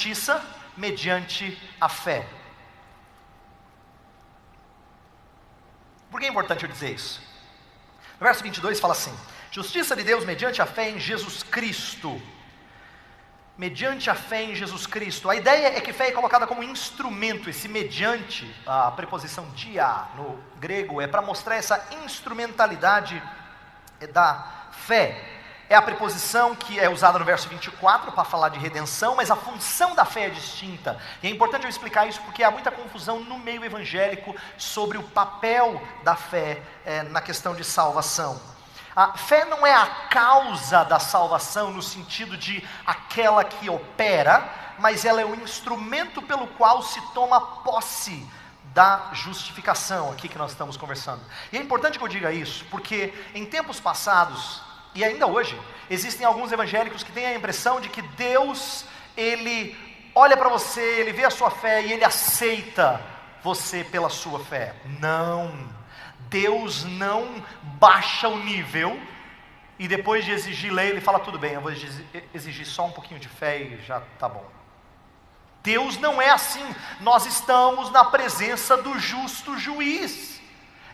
justiça mediante a fé. Por que é importante eu dizer isso? No verso 22 fala assim: justiça de Deus mediante a fé em Jesus Cristo. Mediante a fé em Jesus Cristo. A ideia é que fé é colocada como instrumento. Esse mediante, a preposição dia no grego, é para mostrar essa instrumentalidade da fé. É a preposição que é usada no verso 24 para falar de redenção, mas a função da fé é distinta. E é importante eu explicar isso porque há muita confusão no meio evangélico sobre o papel da fé na questão de salvação. A fé não é a causa da salvação no sentido de aquela que opera, mas ela é o instrumento pelo qual se toma posse da justificação, aqui que nós estamos conversando. E é importante que eu diga isso, porque em tempos passados, e ainda hoje, existem alguns evangélicos que têm a impressão de que Deus, Ele olha para você, Ele vê a sua fé e Ele aceita você pela sua fé. Não, Deus não baixa o nível e depois de exigir lei, Ele fala: tudo bem, eu vou exigir só um pouquinho de fé e já está bom. Deus não é assim. Nós estamos na presença do justo juiz.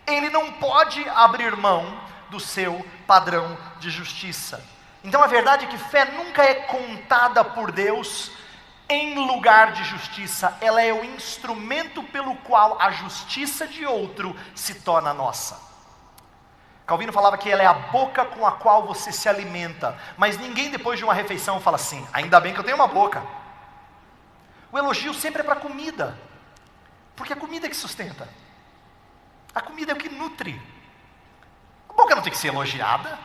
Ele não pode abrir mão do seu padrão de justiça. Então a verdade é que fé nunca é contada por Deus em lugar de justiça. Ela é o instrumento pelo qual a justiça de outro se torna nossa. Calvino falava que ela é a boca com a qual você se alimenta. Mas ninguém depois de uma refeição fala assim: ainda bem que eu tenho uma boca. O elogio sempre é para a comida, porque a comida é que sustenta. A comida é o que nutre. A boca não tem que ser elogiada.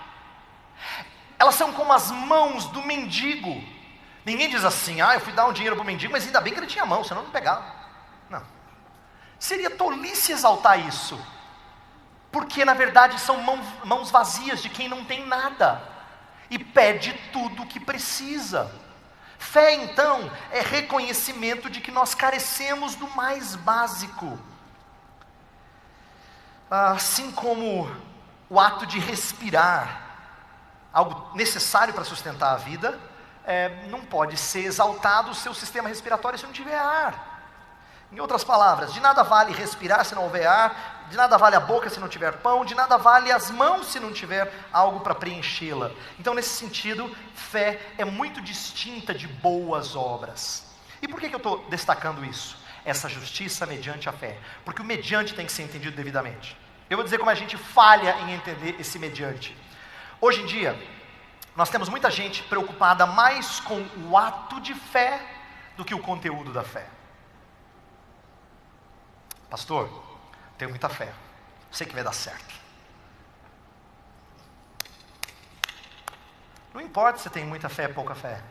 Elas são como as mãos do mendigo. Ninguém diz assim: eu fui dar um dinheiro para o mendigo, mas ainda bem que ele tinha mão, senão não pegava. Não. Seria tolice exaltar isso, porque na verdade são mãos vazias de quem não tem nada e pede tudo o que precisa. Fé então é reconhecimento de que nós carecemos do mais básico. Assim como o ato de respirar, algo necessário para sustentar a vida, não pode ser exaltado o seu sistema respiratório se não tiver ar. Em outras palavras, de nada vale respirar se não houver ar, de nada vale a boca se não tiver pão, de nada vale as mãos se não tiver algo para preenchê-la. Então, nesse sentido, fé é muito distinta de boas obras. E por que eu estou destacando isso? Essa justiça mediante a fé. Porque o mediante tem que ser entendido devidamente. Eu vou dizer como a gente falha em entender esse mediante. Hoje em dia, nós temos muita gente preocupada mais com o ato de fé do que o conteúdo da fé. Pastor, tenho muita fé, sei que vai dar certo. Não importa se tem muita fé ou pouca fé.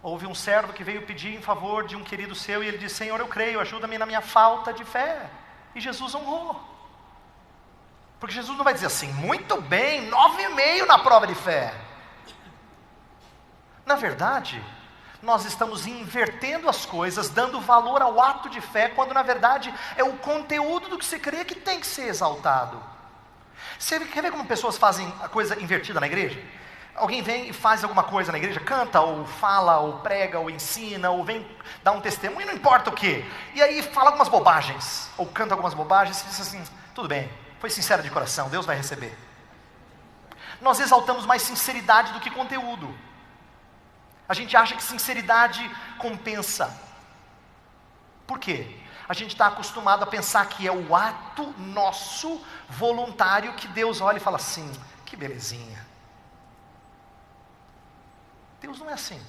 Houve um servo que veio pedir em favor de um querido seu e ele disse: Senhor, eu creio, ajuda-me na minha falta de fé. E Jesus honrou. Porque Jesus não vai dizer assim: muito bem, 9,5 na prova de fé. Na verdade, nós estamos invertendo as coisas, dando valor ao ato de fé, quando na verdade é o conteúdo do que você crê que tem que ser exaltado. Você quer ver como pessoas fazem a coisa invertida na igreja? Alguém vem e faz alguma coisa na igreja, canta, ou fala, ou prega, ou ensina, ou vem dar um testemunho, não importa o que. E aí fala algumas bobagens, ou canta algumas bobagens, e diz assim: tudo bem, foi sincero de coração, Deus vai receber. Nós exaltamos mais sinceridade do que conteúdo. A gente acha que sinceridade compensa. Por quê? A gente está acostumado a pensar que é o ato nosso, voluntário, que Deus olha e fala assim: que belezinha. Deus não é assim.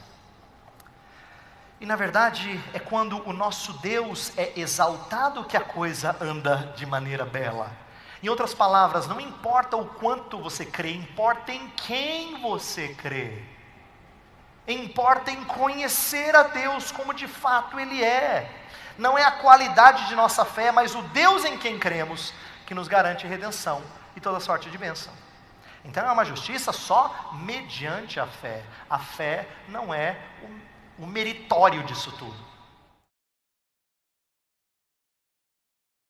E na verdade é quando o nosso Deus é exaltado que a coisa anda de maneira bela. Em outras palavras, não importa o quanto você crê, importa em quem você crê. Importa em conhecer a Deus como de fato Ele é. Não é a qualidade de nossa fé, mas o Deus em quem cremos, que nos garante redenção e toda sorte de bênção. Então é uma justiça só mediante a fé. A fé não é o meritório disso tudo.